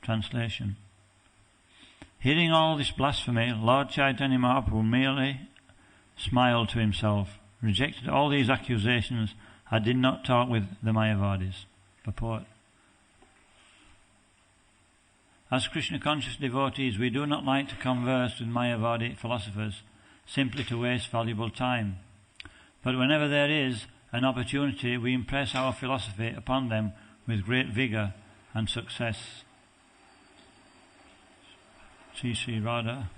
Translation. Hearing all this blasphemy, Lord Chaitanya Mahaprabhu merely smiled to himself, rejected all these accusations, and did not talk with the Mayavadis. Purport. As Krishna-conscious devotees, we do not like to converse with Mayavadi philosophers simply to waste valuable time. But whenever there is an opportunity, we impress our philosophy upon them with great vigour and success. Sri Sri Radha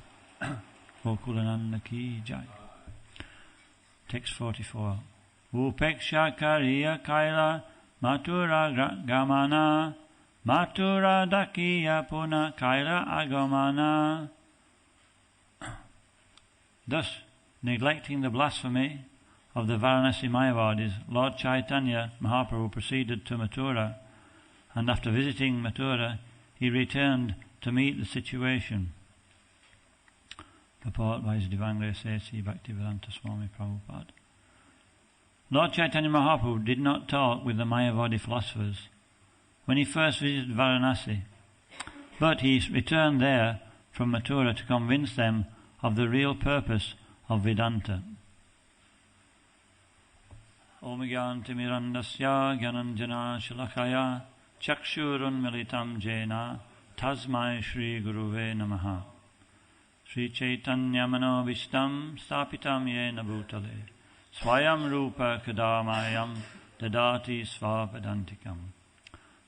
Gokulananda Ki Jai. Text 44. Upeksha Kariya Kaila Matura Gamana Matura Dakiya Puna Kaila Agamana. Thus, neglecting the blasphemy of the Varanasi Mayavadis, Lord Chaitanya Mahaprabhu proceeded to Mathura, and after visiting Mathura, he returned to meet the situation. Purport by His Divine Grace A.C. Bhaktivedanta Swami Prabhupada. Lord Chaitanya Mahaprabhu did not talk with the Mayavadi philosophers when he first visited Varanasi, but he returned there from Mathura to convince them of the real purpose of Vedanta. Om Gyantimirandasya Gyananjana Shalakaya Chakshurun Militam Jena Tasmai Shri Guruve Namaha. Sri Chaitanya Manovistam Stapitam Yena Bhutale Swayam Rupa Kadamayam Dadati Svapadantikam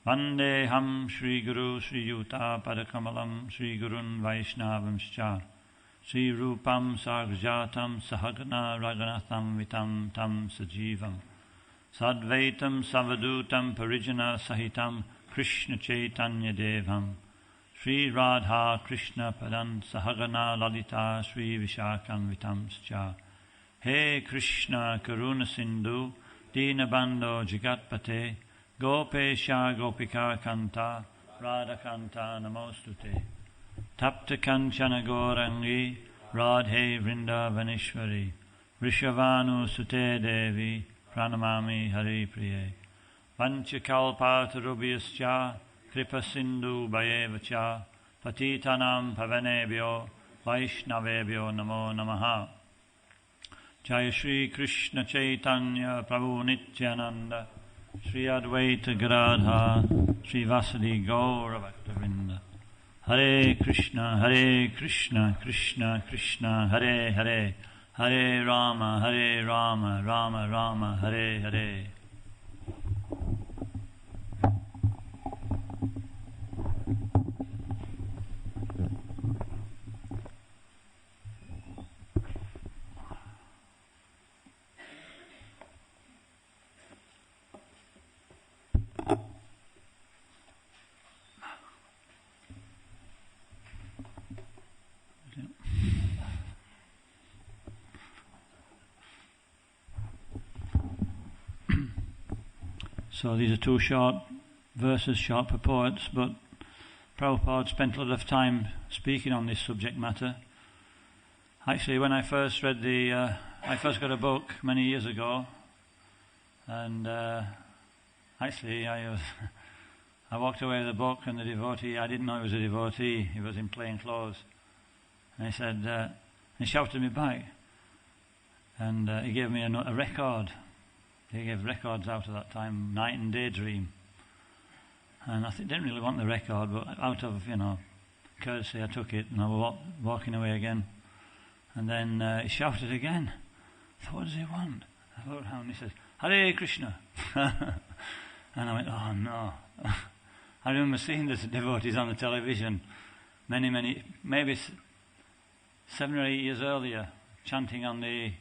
Vandeham Shri Guru Sri Yuta Padakamalam Sri Gurun Vaishnavamscha Sri Rupam Sargjatam Sahagana Raganatham Vitam Tam Sajivam Sadvaitam Savadutam Parijana Sahitam Krishna Chaitanya Devam Sri Radha Krishna Padan Sahagana Lalita Sri Vishakam Vitamscha. He Krishna Karuna Sindhu Dinabando Jagatpate Gopesha Gopika Kanta Radha Kanta Namostute Tapta Kanchana Gorangi Radhe Vrindavanishwari Vrishavanu Sute Devi Pranamami Hari Priye Vanchakalpa Tarubhyascha Kripa Sindhu Bhayevacha Patitanam Pavanebhyo Vaishnavebhyo Namo Namaha. Jaya Shri Krishna Chaitanya Prabhu Nityananda Sri Advaita Gadadhar Sri Vasadi Gaura Bhaktavinda. Hare Krishna Krishna Krishna Hare Hare Hare Rama Rama Rama Hare Hare. So these are two short verses, short purports, but Prabhupada spent a lot of time speaking on this subject matter. Actually, when I first read I first got a book many years ago, and actually I walked away with the book, and the devotee, I didn't know he was a devotee, he was in plain clothes, and he said, he shouted me back, and he gave me a record. They gave records out at that time, Night and Day Dream. And I didn't really want the record, but out of, courtesy I took it, and I was walking away again. And then he shouted again. I thought, what does he want? I looked around and he says, Hare Krishna. And I went, oh no. I remember seeing the devotees on the television many, maybe 7 or 8 years earlier, chanting on the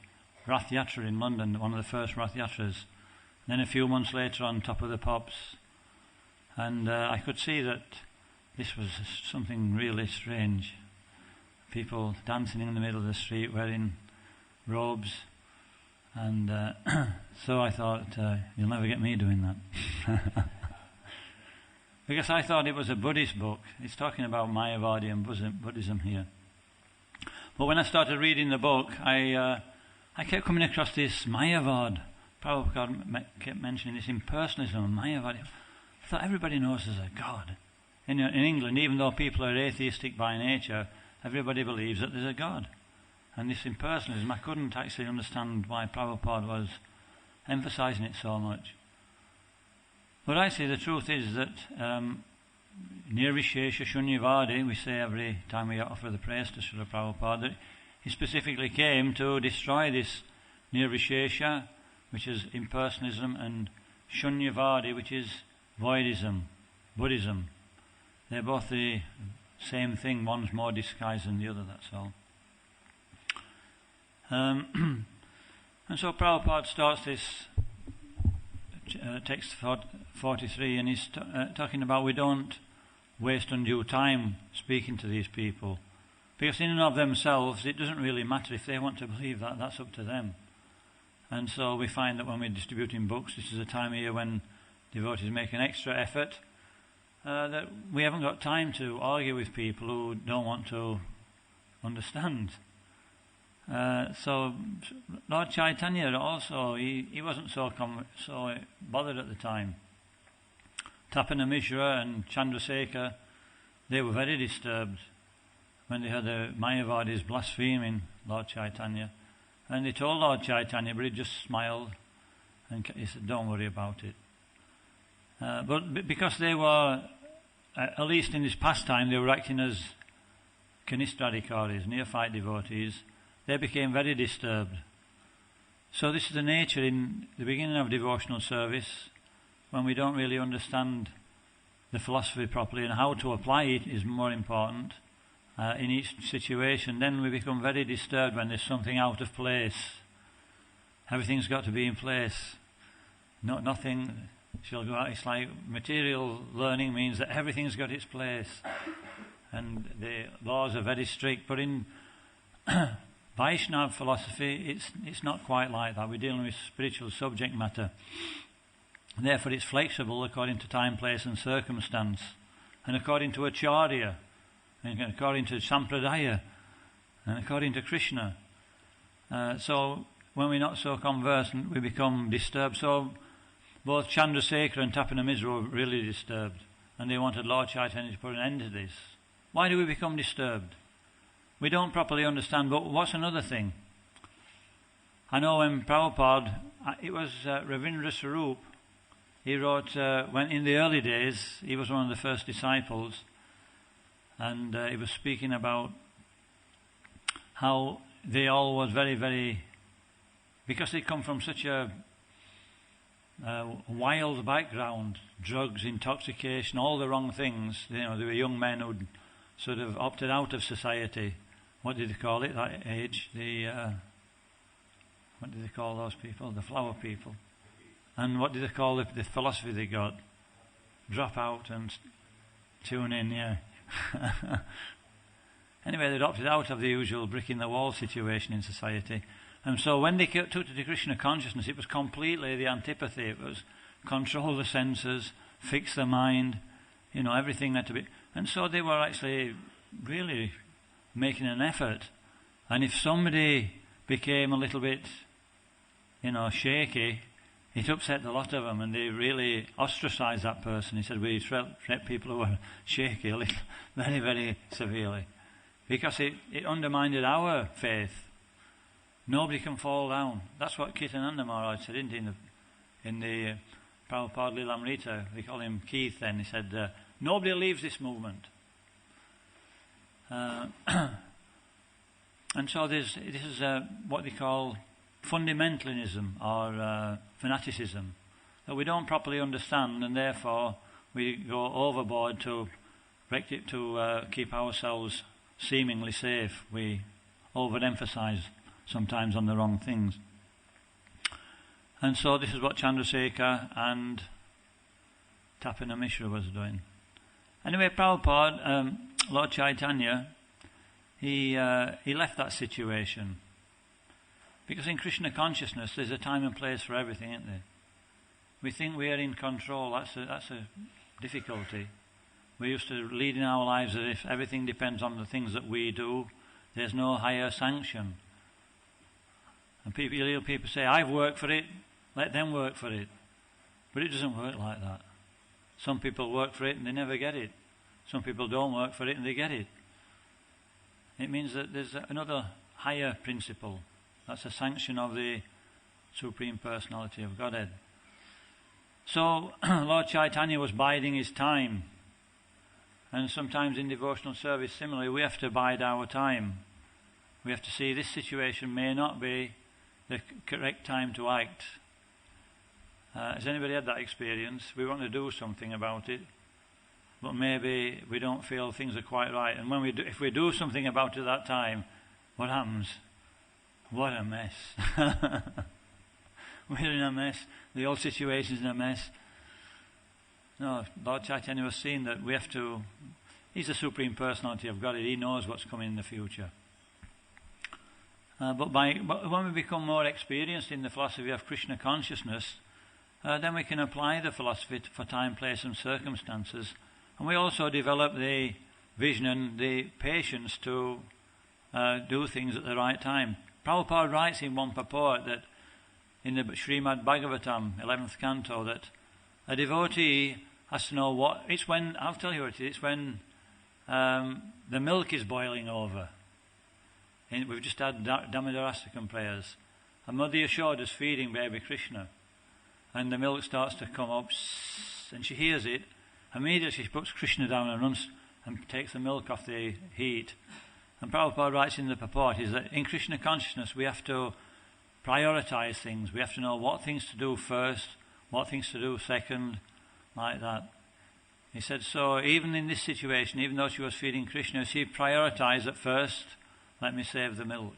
Rath Yatra in London, one of the first Rath Yatras. Then a few months later on Top of the Pops. And I could see that this was something really strange. People dancing in the middle of the street wearing robes. And so I thought, you'll never get me doing that. Because I thought it was a Buddhist book. It's talking about Mayavadi and Buddhism here. But when I started reading the book, I kept coming across this Mayavad. Prabhupada kept mentioning this impersonalism of Mayavad. I thought everybody knows there's a God. in England, even though people are atheistic by nature, everybody believes that there's a God. And this impersonalism, I couldn't actually understand why Prabhupada was emphasizing it so much. But actually the truth is that Nirvishesha Shunyavadi, we say every time we offer the praise to Srila Prabhupada, that he specifically came to destroy this Nirvishesha, which is impersonalism, and Shunyavadi, which is voidism, Buddhism. They're both the same thing, one's more disguised than the other, that's all. And so Prabhupada starts this text 43, and he's talking about we don't waste undue time speaking to these people, because in and of themselves it doesn't really matter if they want to believe that, that's up to them. And so we find that when we're distributing books, this is a time of year when devotees make an extra effort, that we haven't got time to argue with people who don't want to understand. So Lord Chaitanya also, he wasn't so bothered at the time. Tapana Mishra and Chandrasekhar, they were very disturbed when they heard the Mayavadis blaspheming Lord Chaitanya. And they told Lord Chaitanya, but he just smiled and he said, don't worry about it. But because they were, at least in this pastime, they were acting as Kanistradhikaris, neophyte devotees, they became very disturbed. So this is the nature in the beginning of devotional service, when we don't really understand the philosophy properly and how to apply it is more important in each situation. Then we become very disturbed when there's something out of place. Everything's got to be in place. Nothing shall go out. It's like material learning means that everything's got its place. And the laws are very strict. But in Vaishnava philosophy, it's not quite like that. We're dealing with spiritual subject matter. Therefore it's flexible according to time, place and circumstance, and according to Acharya, and according to Sampradaya, and according to Krishna. So when we're not so conversant, we become disturbed. So both Chandrasekhar and Tapana Mishra were really disturbed, and they wanted Lord Chaitanya to put an end to this. Why do we become disturbed? We don't properly understand. But what's another thing? I know when Prabhupada, it was Ravindra Swarup, he wrote, when in the early days, he was one of the first disciples, and he was speaking about how they all was very, very, because they come from such a wild background, drugs, intoxication, all the wrong things. You know, they were young men who'd sort of opted out of society. What did they call it, that age? What did they call those people? The flower people. And what did they call the philosophy they got? Drop out and tune in, yeah. Anyway, they'd opted out of the usual brick in the wall situation in society. And so when they took to the Krishna consciousness, it was completely the antipathy. It was control the senses, fix the mind, you know, everything had to be. And so they were actually really making an effort. And if somebody became a little bit, you know, shaky, it upset a lot of them, and they really ostracized that person. He said, we treat people who were shaky a little, very, very severely, because it undermined our faith. Nobody can fall down. That's what Kirtananda Maharaj said, didn't he? In the Prabhupada Lilamrita, we call him Keith then. He said, nobody leaves this movement. And so this is what they call fundamentalism or fanaticism, that we don't properly understand, and therefore we go overboard to keep ourselves seemingly safe. We overemphasize sometimes on the wrong things. And so this is what Chandrasekhar and Tapana Mishra was doing. Anyway, Prabhupada, Lord Chaitanya, he left that situation. Because in Krishna consciousness, there's a time and place for everything, isn't there? We think we are in control. That's a difficulty. We're used to leading our lives as if everything depends on the things that we do. There's no higher sanction. And people say, I've worked for it, let them work for it. But it doesn't work like that. Some people work for it and they never get it. Some people don't work for it and they get it. It means that there's another higher principle. That's a sanction of the Supreme Personality of Godhead. So Lord Chaitanya was biding his time. And sometimes in devotional service, similarly, we have to bide our time. We have to see this situation may not be the correct time to act. Has anybody had that experience? We want to do something about it, but maybe we don't feel things are quite right. And if we do something about it at that time, what happens? What a mess. We're in a mess. The whole situation's in a mess. No, Lord Chaitanya was saying that we have to... He's the Supreme Personality of God. He knows what's coming in the future. But when we become more experienced in the philosophy of Krishna consciousness, then we can apply the philosophy for time, place and circumstances. And we also develop the vision and the patience to do things at the right time. Prabhupada writes in one purport that in the Srimad Bhagavatam, 11th canto, that a devotee has to know what... It's when... I'll tell you what it is. It's when the milk is boiling over. And we've just had Damodarastakam prayers. And Mother Yashoda's feeding baby Krishna. And the milk starts to come up, and she hears it. Immediately she puts Krishna down and runs and takes the milk off the heat. And Prabhupada writes in the purport is that in Krishna consciousness we have to prioritize things. We have to know what things to do first, what things to do second, like that. He said, so even in this situation, even though she was feeding Krishna, she prioritized at first, let me save the milk.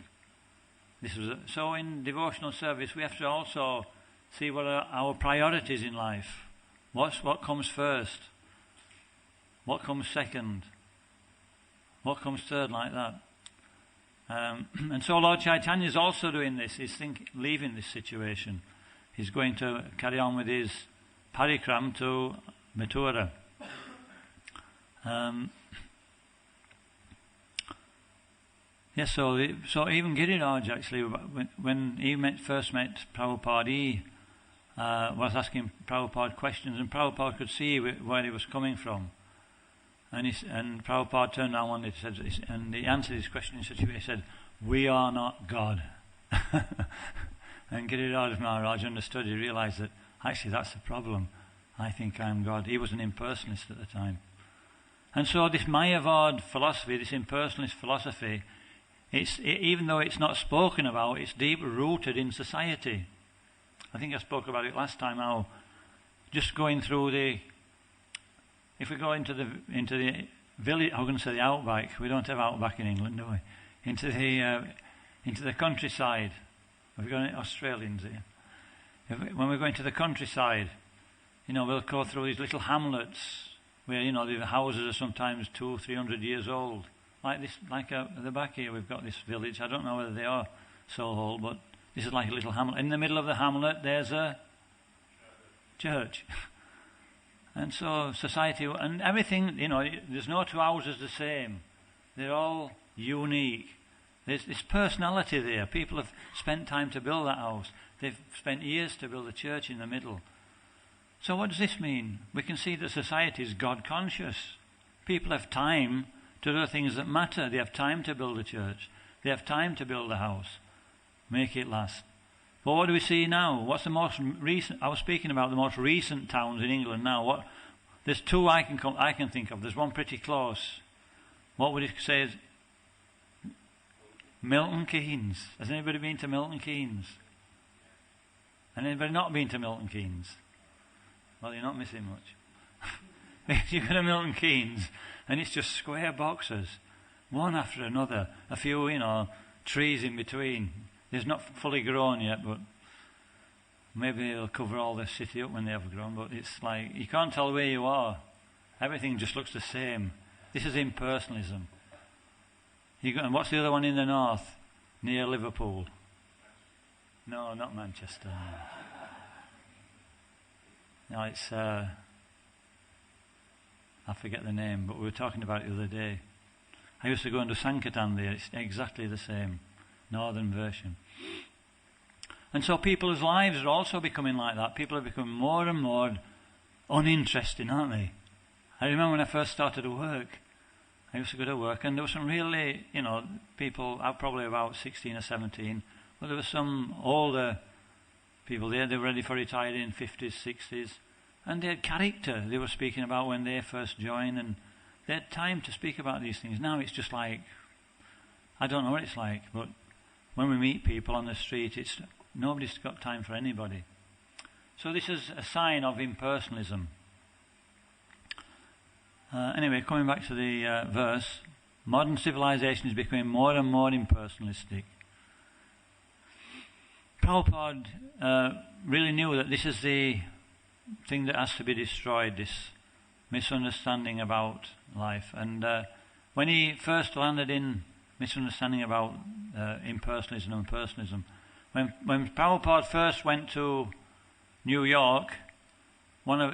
So in devotional service we have to also see what are our priorities in life. What comes first? What comes second? What comes third, like that? And so Lord Chaitanya is also doing this. He's leaving this situation. He's going to carry on with his parikram to Mathura. So even Giriraj actually, when he first met Prabhupada, he was asking Prabhupada questions, and Prabhupada could see where he was coming from. And Prabhupada turned around and he answered his question in such a way, he said, "We are not God." And Giriraj Maharaj understood, he realized that actually that's the problem. I think I'm God. He was an impersonalist at the time. And so this Mayavad philosophy, this impersonalist philosophy, even though it's not spoken about, it's deep rooted in society. I think I spoke about it last time, how just going through if we go into the village, I'm going to say the outback. We don't have outback in England, do we? Into the countryside. Have we got any Australians here? When we go into the countryside, we'll go through these little hamlets where, the houses are sometimes 200-300 years old. Like this, at the back here, we've got this village. I don't know whether they are so old, but this is like a little hamlet. In the middle of the hamlet, there's a church. And so society and everything, there's no two houses the same. They're all unique. There's this personality there. People have spent time to build that house. They've spent years to build a church in the middle. So what does this mean? We can see that society is God conscious. People have time to do things that matter. They have time to build a church. They have time to build a house. Make it last. But what do we see now? What's the most recent? I was speaking about the most recent towns in England now. There's two I can think of. There's one pretty close. What would you say is Milton Keynes? Has anybody been to Milton Keynes? And anybody not been to Milton Keynes? Well, you're not missing much. You go to Milton Keynes, and it's just square boxes, one after another. A few, trees in between. It's not fully grown yet, but maybe it'll cover all the city up when they have grown. But it's like you can't tell where you are. Everything just looks the same. This is impersonalism. And what's the other one in the north, near Liverpool? No, not Manchester. No, it's I forget the name, but we were talking about it the other day. I used to go into Sankirtan there. It's exactly the same. Northern version. And so people's lives are also becoming like that. People are becoming more and more uninteresting, aren't they? I remember when I first started to work, I used to go to work, and there were some really, people, probably about 16 or 17, but there were some older people there. They were ready for retiring in 50s, 60s, and they had character. They were speaking about when they first joined, and they had time to speak about these things. Now it's just like, I don't know what it's like, but when we meet people on the street, nobody's got time for anybody. So this is a sign of impersonalism. Anyway, coming back to the verse, modern civilization is becoming more and more impersonalistic. Prabhupada really knew that this is the thing that has to be destroyed, this misunderstanding about life. And when he first landed in misunderstanding about impersonalism and personalism, when Prabhupada first went to New York,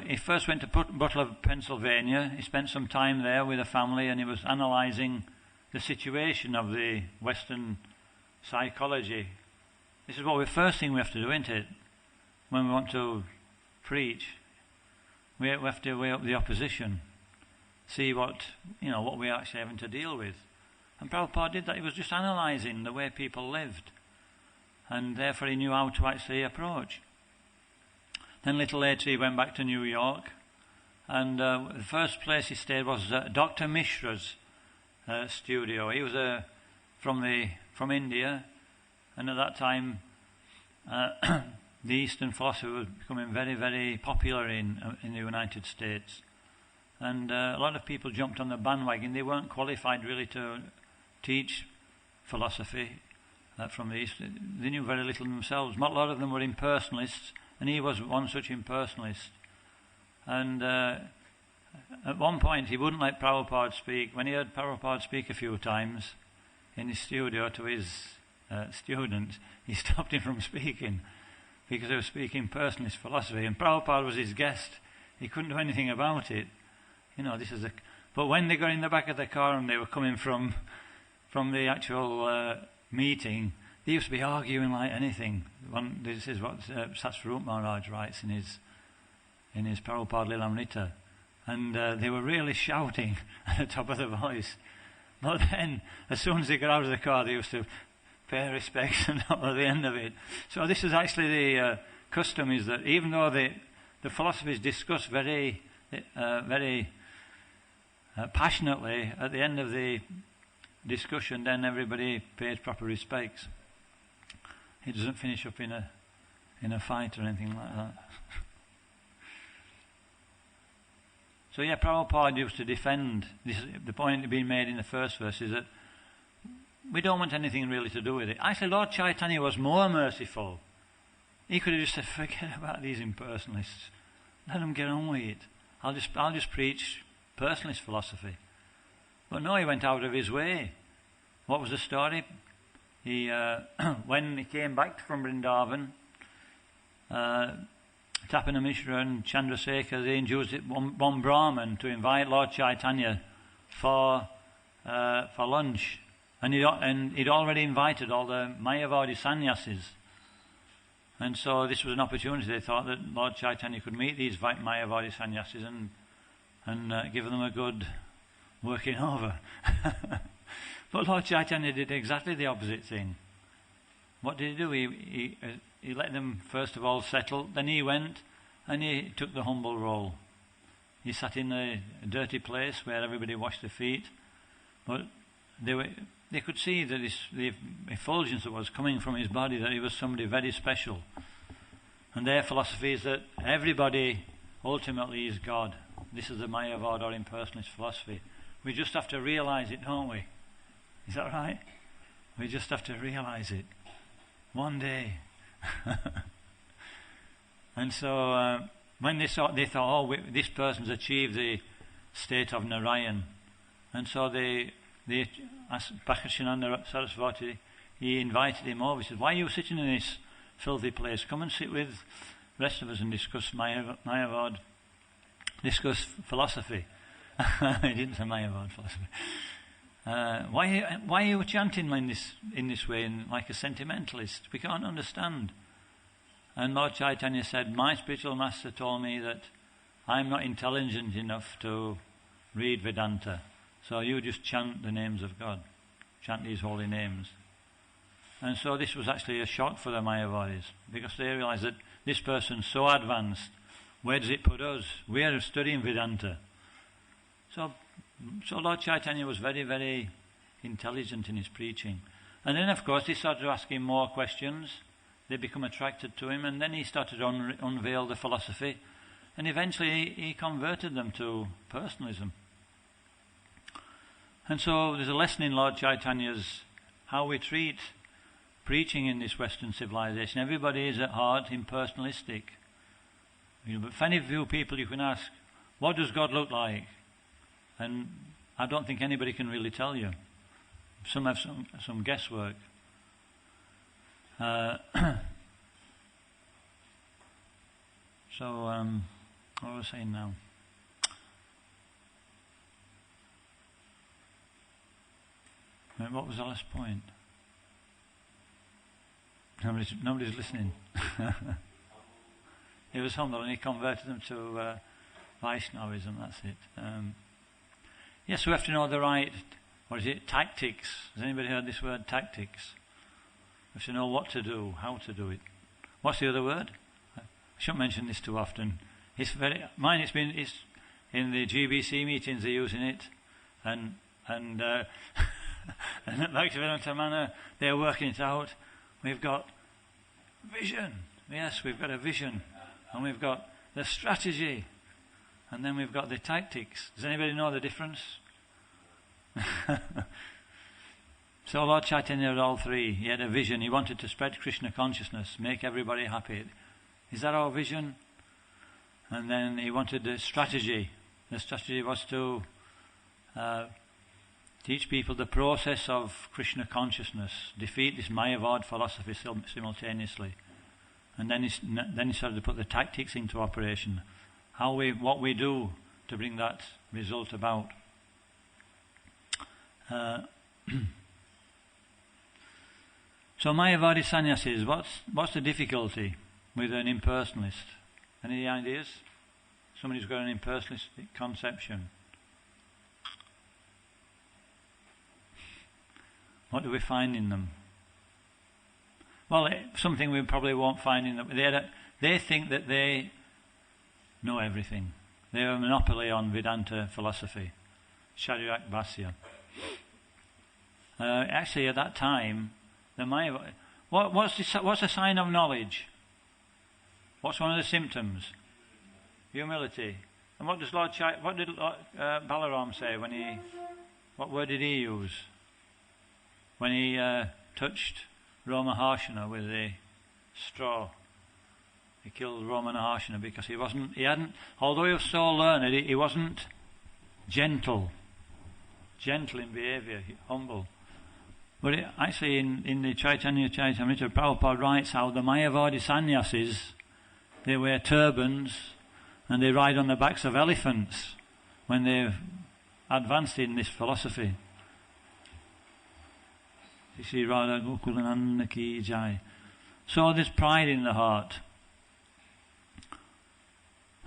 he first went to Butler, Pennsylvania. He spent some time there with a family, and he was analysing the situation of the Western psychology. This is the first thing we have to do, isn't it? When we want to preach, we have to weigh up the opposition, see what we're actually having to deal with. And Prabhupada did that. He was just analysing the way people lived, and therefore he knew how to actually approach. Then a little later he went back to New York, and the first place he stayed was Dr. Mishra's studio. He was from India, and at that time the Eastern philosophy was becoming very, very popular in the United States. And a lot of people jumped on the bandwagon. They weren't qualified really to teach philosophy from the East. They knew very little themselves. A lot of them were impersonalists, and he was one such impersonalist. And at one point he wouldn't let Prabhupada speak. When he heard Prabhupada speak a few times in his studio to his students, he stopped him from speaking because he was speaking personalist philosophy, and Prabhupada was his guest. He couldn't do anything about it. But when they got in the back of the car and they were coming from the actual meeting, they used to be arguing like anything. This is what Satsvarup Maharaj writes in his Prabhupada Lilamrita. And they were really shouting at the top of their voice. But then, as soon as they got out of the car, they used to pay respects and at the end of it. So this is actually the custom, is that even though the philosophy is discussed very passionately, at the end of the discussion, then everybody pays proper respects. It doesn't finish up in a fight or anything like that. So Prabhupada used to defend this. The point being made in the first verse is that we don't want anything really to do with it. Actually, Lord Chaitanya was more merciful. He could have just said, forget about these impersonalists. Let them get on with it. I'll just preach personalist philosophy. But no, he went out of his way. What was the story? He when he came back from Vrindavan, Tapana Mishra and Chandrasekhar, they induced one Brahman to invite Lord Chaitanya for lunch. And he'd already invited all the Mayavadi sannyasis. And so this was an opportunity. They thought that Lord Chaitanya could meet these Mayavadi sannyasis and give them a good working over. But Lord Chaitanya did exactly the opposite thing. What did he do? He let them first of all settle. Then he went and he took the humble role. He sat in a dirty place where everybody washed their feet. But they could see that the effulgence that was coming from his body, that he was somebody very special. And their philosophy is that everybody ultimately is God. This is the Mayavad or impersonalist philosophy. We just have to realize it, don't we? Is that right? We just have to realize it. One day. And so when they thought, this person's achieved the state of Narayan. And so they asked Bhaktishananda Saraswati, he invited him over. He said, why are you sitting in this filthy place? Come and sit with the rest of us and discuss Mayavad, discuss philosophy. He didn't say Mayavad philosophy. Why are you chanting in this way, like a sentimentalist? We can't understand. And Lord Chaitanya said, my spiritual master told me that I'm not intelligent enough to read Vedanta. So you just chant the names of God, chant these holy names. And so this was actually a shock for the Mayavadis, because they realized that this person's so advanced, where does it put us? We are studying Vedanta. So Lord Chaitanya was very, very intelligent in his preaching. And then, of course, they started asking more questions. They become attracted to him, and then he started to unveil the philosophy. And eventually he converted them to personalism. And so there's a lesson in Lord Chaitanya's how we treat preaching in this Western civilization. Everybody is at heart impersonalistic. But very few people you can ask, what does God look like? And I don't think anybody can really tell you. Some have some guesswork. What was I saying now? What was the last point? Nobody's listening. He was humble and he converted them to Vaishnavism, that's it. Yes, we have to know the right, tactics. Has anybody heard this word, tactics? We have to know what to do, how to do it. What's the other word? I shouldn't mention this too often. It's in the GBC meetings they're using it, and and at Bhaktivedanta Manor they're working it out. We've got vision. Yes, we've got a vision. And we've got the strategy. And then we've got the tactics. Does anybody know the difference? So Lord Chaitanya had all three. He had a vision. He wanted to spread Krishna consciousness, make everybody happy. Is that our vision? And then he wanted the strategy. The strategy was to teach people the process of Krishna consciousness, defeat this Mayavad philosophy simultaneously. And then he started to put the tactics into operation. What we do to bring that result about. So Mayavadi sannyasis, what's the difficulty with an impersonalist? Any ideas? Somebody's got an impersonalistic conception. What do we find in them? Well, something we probably won't find in them. They think that they know everything. They have a monopoly on Vedanta philosophy. Sharirak Bhasya. Actually, at that time, what's a sign of knowledge? What's one of the symptoms? Humility. And what did Balaram say when what word did he use? When he touched Romaharshana with the straw. He killed Romaharshana because although he was so learned, he wasn't gentle in behaviour, humble. But actually in the Chaitanya Charitamrita, Prabhupada writes how the Mayavadi sannyasis, they wear turbans and they ride on the backs of elephants when they've advanced in this philosophy. Shri Radha Gokulananda Ki Jai. So there's pride in the heart.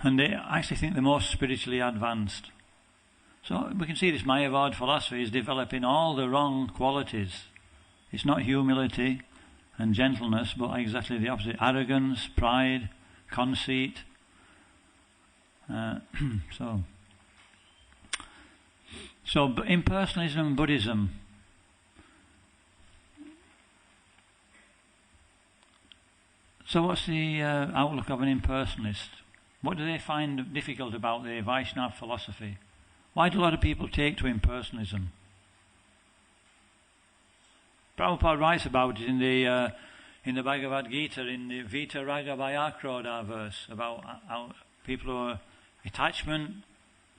And they actually think they're most spiritually advanced. So we can see this Mayavad philosophy is developing all the wrong qualities. It's not humility and gentleness, but exactly the opposite. Arrogance, pride, conceit. So impersonalism and Buddhism. So what's the outlook of an impersonalist? What do they find difficult about the Vaishnava philosophy? Why do a lot of people take to impersonalism? Prabhupada writes about it in the Bhagavad Gita, in the Vita Raga Bhayakroda verse, about how people who are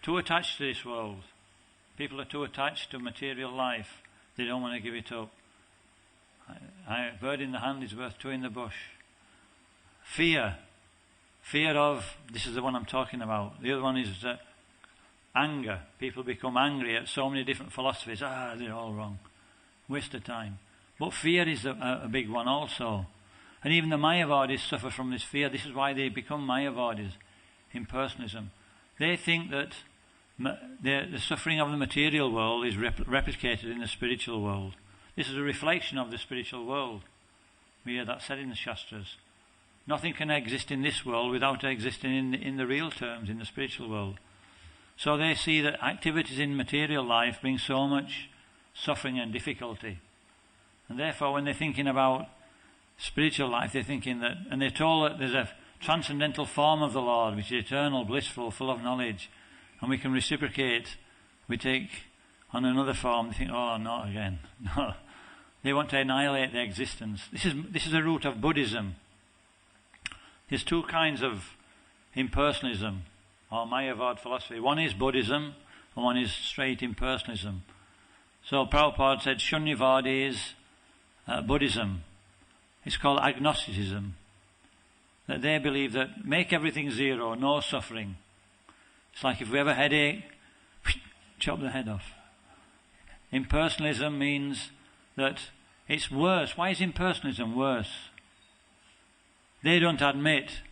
too attached to this world. People are too attached to material life. They don't want to give it up. A bird in the hand is worth two in the bush. Fear of, this is the one I'm talking about. The other one is anger. People become angry at so many different philosophies. They're all wrong. Waste of time. But fear is a big one also. And even the Mayavadis suffer from this fear. This is why they become Mayavadis, impersonalism. They think that the suffering of the material world is replicated in the spiritual world. This is a reflection of the spiritual world. We hear that said in the Shastras. Nothing can exist in this world without existing in the real terms, in the spiritual world. So they see that activities in material life bring so much suffering and difficulty. And therefore when they're thinking about spiritual life, they're thinking that, and they're told that there's a transcendental form of the Lord which is eternal, blissful, full of knowledge, and we can reciprocate. We take on another form, they think, oh, not again. No. They want to annihilate their existence. This is the root of Buddhism. There's two kinds of impersonalism, or Mayavad philosophy. One is Buddhism, and one is straight impersonalism. So Prabhupada said Shunyavadi is Buddhism. It's called agnosticism. That they believe that make everything zero, no suffering. It's like if we have a headache, chop the head off. Impersonalism means that it's worse. Why is impersonalism worse? They don't admit.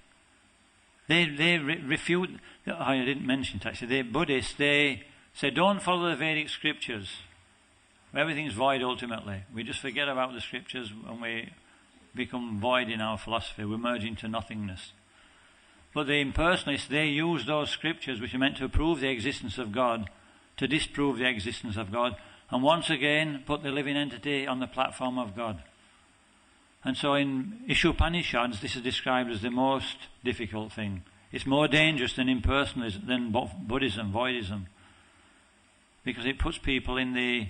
They refute. I didn't mention it actually. The Buddhists, they say don't follow the Vedic scriptures. Everything's void ultimately. We just forget about the scriptures and we become void in our philosophy. We merge into nothingness. But the impersonalists, they use those scriptures which are meant to prove the existence of God to disprove the existence of God, and once again put the living entity on the platform of God. And so in Ishopanishads, this is described as the most difficult thing. It's more dangerous than impersonalism, than Buddhism, voidism, because it puts people in the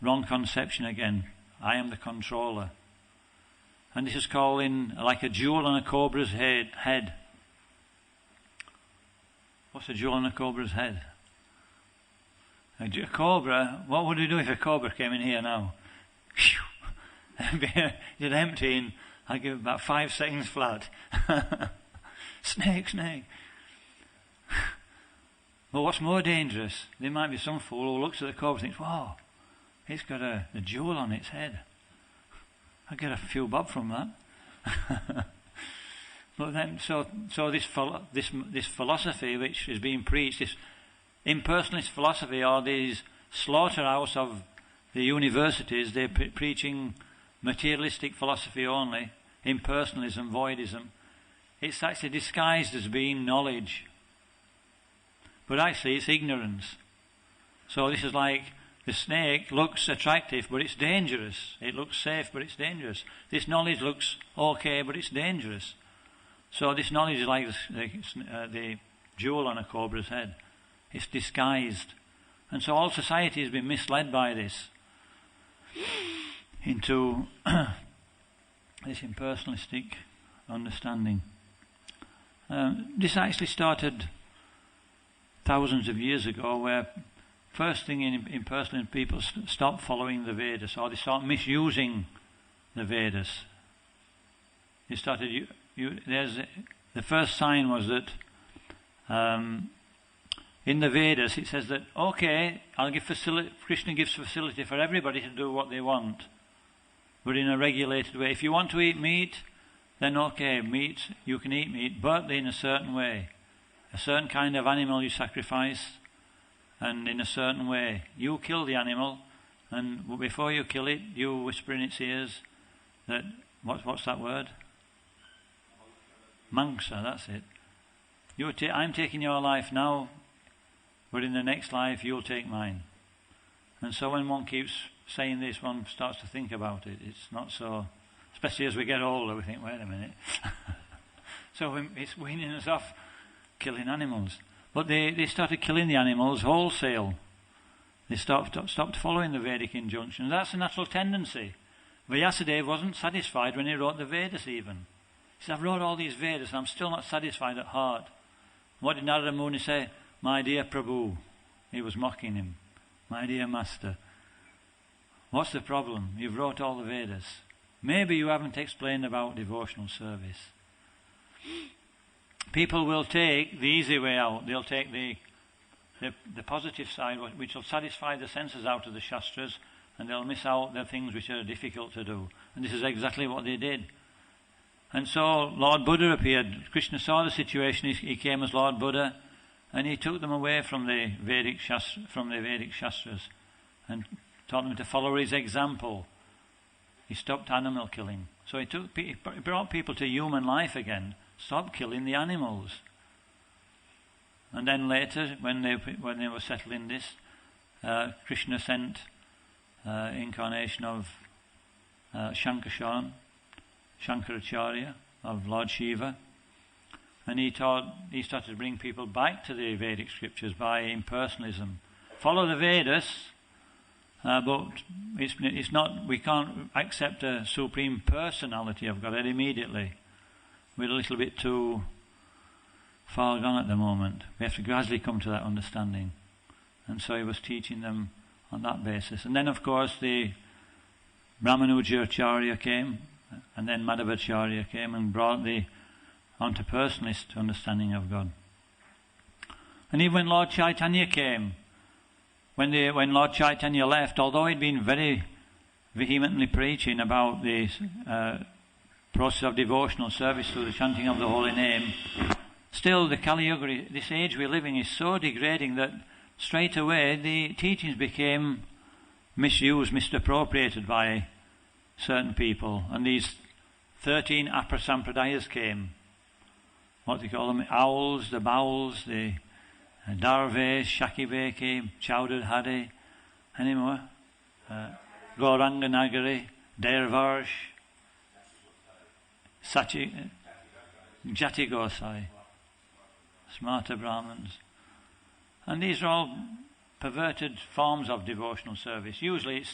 wrong conception again. I am the controller. And this is called like a jewel on a cobra's head. What's a jewel on a cobra's head? A cobra, what would we do if a cobra came in here now? It'd empty in, I'd give it about 5 seconds flat. Snake. But what's more dangerous, there might be some fool who looks at the cobra and thinks, wow, it's got a jewel on its head. I'd get a few bob from that. But then, so this philosophy which is being preached, this impersonalist philosophy, or these slaughterhouse of the universities, they're preaching materialistic philosophy only, impersonalism, voidism. It's actually disguised as being knowledge. But actually it's ignorance. So this is like the snake looks attractive, but it's dangerous. It looks safe, but it's dangerous. This knowledge looks okay, but it's dangerous. So this knowledge is like the jewel on a cobra's head. It's disguised. And so all society has been misled by this into this impersonalistic understanding. This actually started thousands of years ago, where first thing in impersonalism, people stopped following the Vedas, or they start misusing the Vedas. They started. The first sign was that in the Vedas it says that, okay, I'll give Krishna gives facility for everybody to do what they want, but in a regulated way. If you want to eat meat, then okay, you can eat meat, but in a certain way. A certain kind of animal you sacrifice, and in a certain way. You kill the animal, and before you kill it, you whisper in its ears that, what's that word? Mangsa, that's it. I'm taking your life now, but in the next life you'll take mine. And so when one keeps saying this, one starts to think about it. It's not so, especially as we get older, we think, wait a minute. So it's weaning us off killing animals. But they started killing the animals wholesale. They stopped following the Vedic injunctions. That's a natural tendency. Vyasadeva wasn't satisfied when he wrote the Vedas even. He said, I've wrote all these Vedas and I'm still not satisfied at heart. What did Narada Muni say? My dear Prabhu. He was mocking him. My dear Master. What's the problem? You've wrote all the Vedas. Maybe you haven't explained about devotional service. People will take the easy way out. They'll take the positive side, which will satisfy the senses out of the Shastras, and they'll miss out the things which are difficult to do. And this is exactly what they did. And so Lord Buddha appeared. Krishna saw the situation. He came as Lord Buddha, And he took them away from the Vedic Shastras and taught them to follow his example. He stopped animal killing. So he brought people to human life again. Stop killing the animals. And then later, when they were settling this, Krishna sent incarnation of Shankaracharya of Lord Shiva, and he started to bring people back to the Vedic scriptures by impersonalism. Follow the Vedas, but it's not. We can't accept a supreme personality of God immediately. We're a little bit too far gone at the moment. We have to gradually come to that understanding. And so he was teaching them on that basis. And then, of course, the Ramanujacharya came, and then Madhvacharya came and brought the onto personalist understanding of God. And even when Lord Chaitanya came, when Lord Chaitanya left, although he'd been very vehemently preaching about the process of devotional service through the chanting of the holy name, still the Kali Yuga, this age we're living, is so degrading that straight away the teachings became misused, misappropriated by certain people. And these 13 Aprasampradayas came. What do you call them? Owls, the Bowls, the Darves, Shakiveki, Chowdhury, any more? Gauranga Nagari, Dervarsh, Jati Gosai, Smarta Brahmins. And these are all perverted forms of devotional service. Usually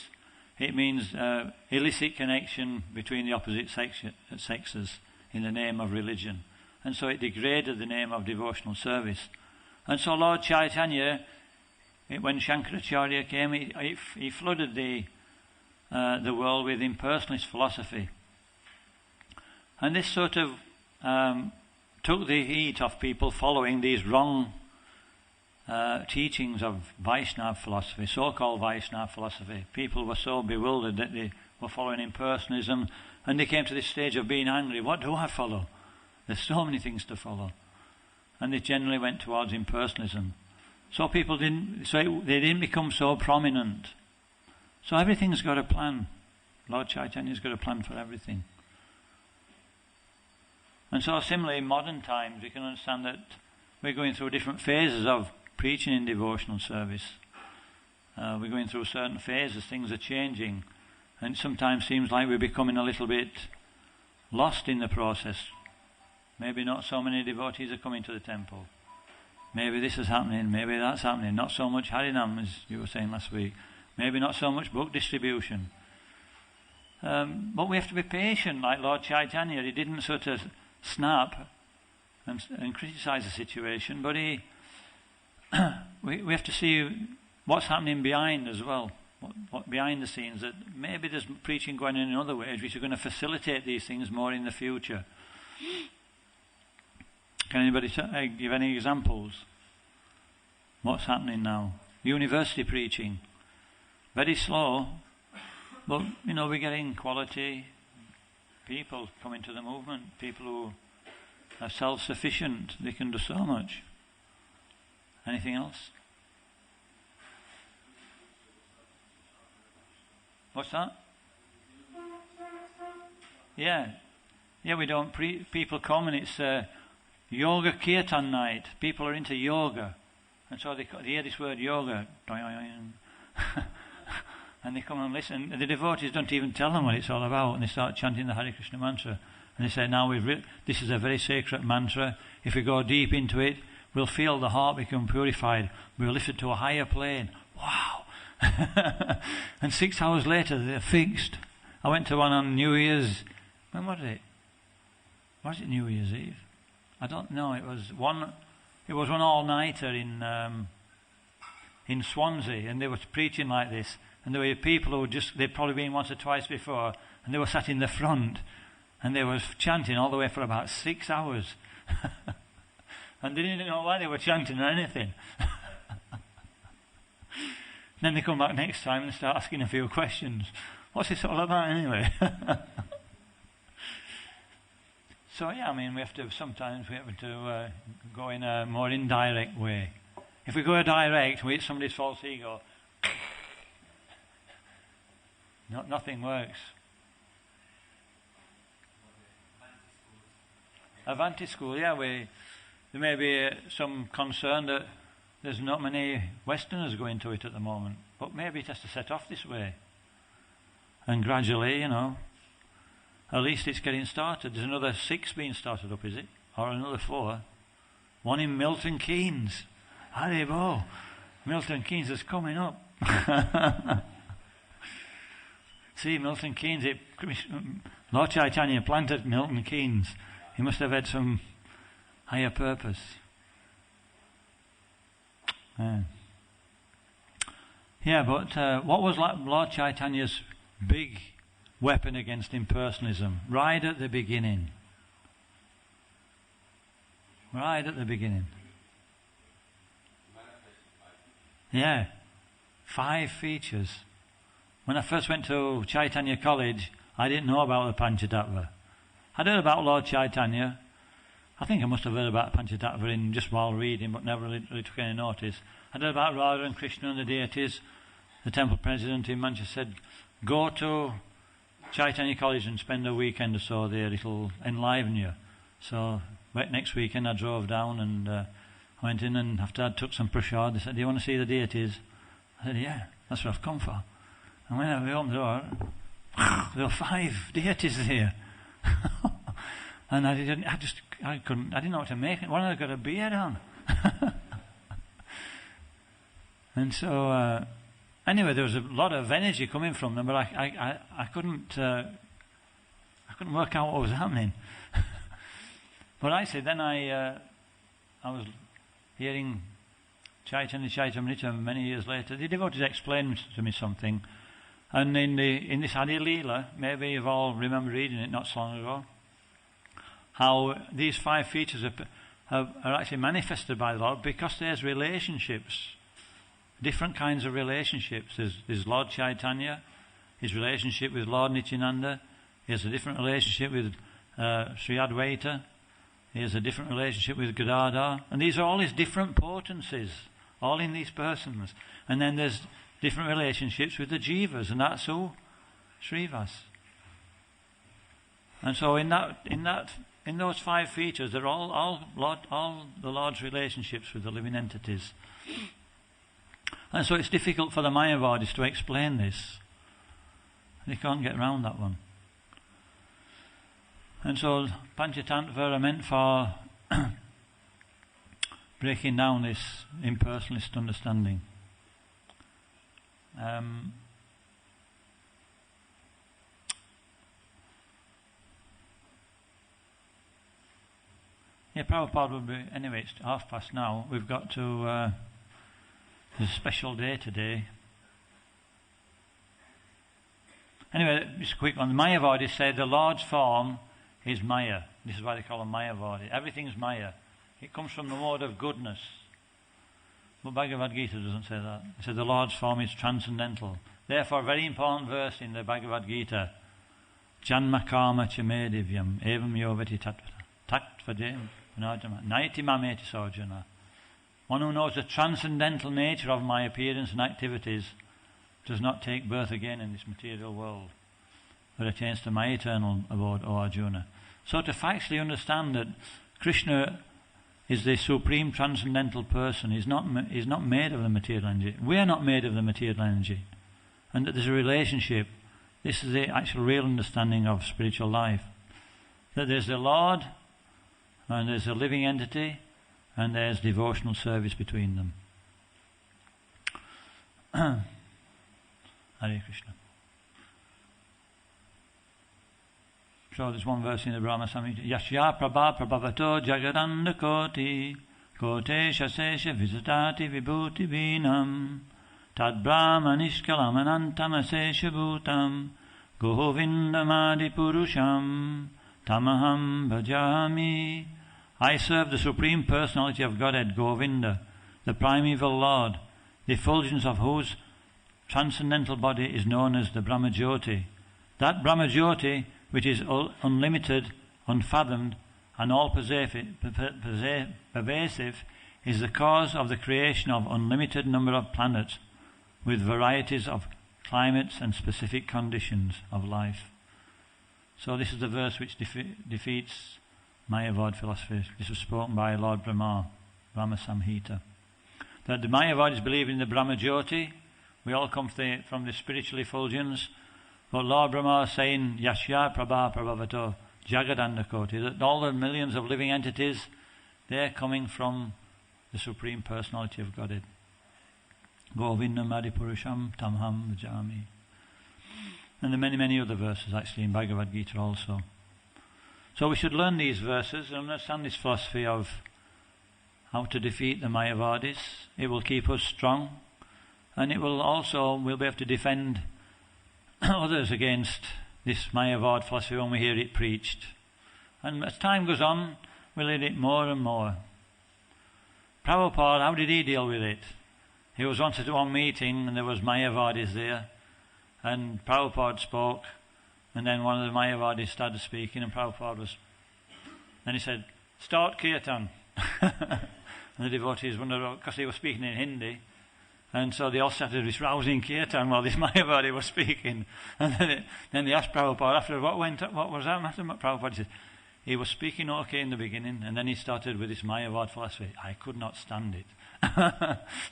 it means illicit connection between the opposite sexes in the name of religion. And so it degraded the name of devotional service. And so Lord Chaitanya, when Shankaracharya came, he flooded the world with impersonalist philosophy. And this sort of took the heat off people following these wrong teachings of Vaishnava philosophy, so-called Vaishnava philosophy. People were so bewildered that they were following impersonalism, and they came to this stage of being angry. What do I follow? There's so many things to follow. And they generally went towards impersonalism. So they didn't become so prominent. So everything's got a plan. Lord Chaitanya's got a plan for everything. And so similarly in modern times we can understand that we're going through different phases of preaching in devotional service. We're going through certain phases, things are changing, and it sometimes seems like we're becoming a little bit lost in the process. Maybe not so many devotees are coming to the temple. Maybe this is happening, maybe that's happening. Not so much Harinam, as you were saying last week. Maybe not so much book distribution. But we have to be patient, like Lord Chaitanya. He didn't sort of snap and criticize the situation, but we have to see what's happening behind as well, what behind the scenes, that maybe there's preaching going on in other ways which are going to facilitate these things more in the future. Can anybody give any examples? What's happening now? University preaching. Very slow, but we're getting quality people coming to the movement, people who are self-sufficient. They can do so much. Anything else? What's that? Yeah, we don't people come and it's yoga kirtan night. People are into yoga, and so they hear this word yoga, and they come and listen. The devotees don't even tell them what it's all about, and they start chanting the Hare Krishna mantra. And they say, now this is a very sacred mantra. If we go deep into it, we'll feel the heart become purified. We're lifted to a higher plane. Wow! And 6 hours later, they're fixed. I went to one on New Year's. When was it? Was it New Year's Eve? I don't know. It was one all-nighter in Swansea, and they were preaching like this. And there were people who they'd probably been once or twice before, and they were sat in the front, and they were chanting all the way for about 6 hours. And they didn't know why they were chanting or anything. Then they come back next time and start asking a few questions. What's this all about anyway? So yeah, I mean, sometimes we have to go in a more indirect way. If we go direct, we hit somebody's false ego, nothing works. Avanti school, yeah, there may be some concern that there's not many Westerners going to it at the moment, but maybe it has to set off this way. And gradually, at least it's getting started. There's another 6 being started up, is it? Or another 4. One in Milton Keynes. Haribo! Milton Keynes is coming up. See, Milton Keynes, Lord Chaitanya planted Milton Keynes. He must have had some higher purpose. Yeah, but what was Lord Chaitanya's big weapon against impersonalism? Right at the beginning. Right at the beginning. Yeah. 5 features. When I first went to Chaitanya College, I didn't know about the Panchatattva. I'd heard about Lord Chaitanya. I think I must have heard about Panchatattva just while reading, but never really took any notice. I'd heard about Radha and Krishna and the deities. The temple president in Manchester said, go to Chaitanya College and spend a weekend or so there. It'll enliven you. So next weekend I drove down and went in, and after I took some prasad, they said, do you want to see the deities? I said, yeah, that's what I've come for. And when I opened the door, there were 5 deities there. And I didn't know what to make. One of them got a beard on. And so, anyway, there was a lot of energy coming from them, but I couldn't work out what was happening. But I said, then I was hearing Chaitanya Chaitamrita many years later. The devotees explained to me something, and in this Adi Lila, maybe you've all remember reading it not so long ago, how these 5 features are actually manifested by the Lord because there's relationships, different kinds of relationships. There's Lord Chaitanya, his relationship with Lord Nityananda. He has a different relationship with Sri Advaita. He has a different relationship with Gadadhar. And these are all his different potencies, all in these persons. And then there's different relationships with the jivas, and that's who? Srivas. And so in those 5 features, they're all the Lord's relationships with the living entities. And so it's difficult for the Mayavadis to explain this. They can't get around that one. And so Panchatattva are meant for breaking down this impersonalist understanding. Yeah, Prabhupada will be... Anyway, it's past now. We've got to... there's a special day today. Anyway, just a quick one. The Mayavadis say the Lord's form is Maya. This is why they call him Mayavadi. Everything's Maya. It comes from the mode of goodness. But Bhagavad Gita doesn't say that. It says the Lord's form is transcendental. Therefore, a very important verse in the Bhagavad Gita, Janma karma chame divyam evam yoveti tattvadem naiti mameti sojana. One who knows the transcendental nature of my appearance and activities does not take birth again in this material world, but attains to my eternal abode, O Arjuna. So to factually understand that Krishna is the supreme transcendental person, he's not made of the material energy. We are not made of the material energy. And that there's a relationship. This is the actual real understanding of spiritual life. That there's the Lord, and there's a living entity, and there's devotional service between them. Hare Krishna. So there's one verse in the Brahma Samhita. Yashya prabha prabhavato jagadanda koti kotesha sesha visatati vibhuti vinam tad brahma nishkalam anantam asesha bhutam govindamadi purusham tamaham bhajami. I serve the Supreme Personality of Godhead, Govinda, the primeval Lord, the effulgence of whose transcendental body is known as the Brahmajyoti. That Brahmajyoti, which is unlimited, unfathomed, and all pervasive, is the cause of the creation of unlimited number of planets with varieties of climates and specific conditions of life. So this is the verse which defeats Mayavad philosophy. This was spoken by Lord Brahma Samhita. That the Mayavadis believe in the Brahma Jyoti. We all come from the spiritual effulgence. But Lord Brahma is saying, Yashya Prabha Prabhavato Jagadanda Koti, that all the millions of living entities, they're coming from the Supreme Personality of Godhead. Govindam Adipurusham Tamham Vajami. And there are many other verses actually in Bhagavad Gita also. So we should learn these verses and understand this philosophy of how to defeat the Mayavadis. It will keep us strong, and it will also, we'll be able to defend others against this Mayavad philosophy when we hear it preached. And as time goes on, we'll hear it more and more. Prabhupada, how did he deal with it? He was once at one meeting and there was Mayavadis there, and Prabhupada spoke, and then one of the Mayavadis started speaking, and Prabhupada was... Then he said, "Start Kirtan." And the devotees wondered, because he was speaking in Hindi, and so they all started this rousing Kirtan while this Mayavadi was speaking. And then they asked Prabhupada after, what was that matter? Prabhupada said, he was speaking okay in the beginning, and then he started with this Mayavad philosophy. I could not stand it.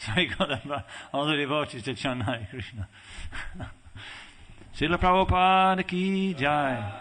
So he got all the devotees to chant Hare Krishna. Srila Prabhupada ki jai.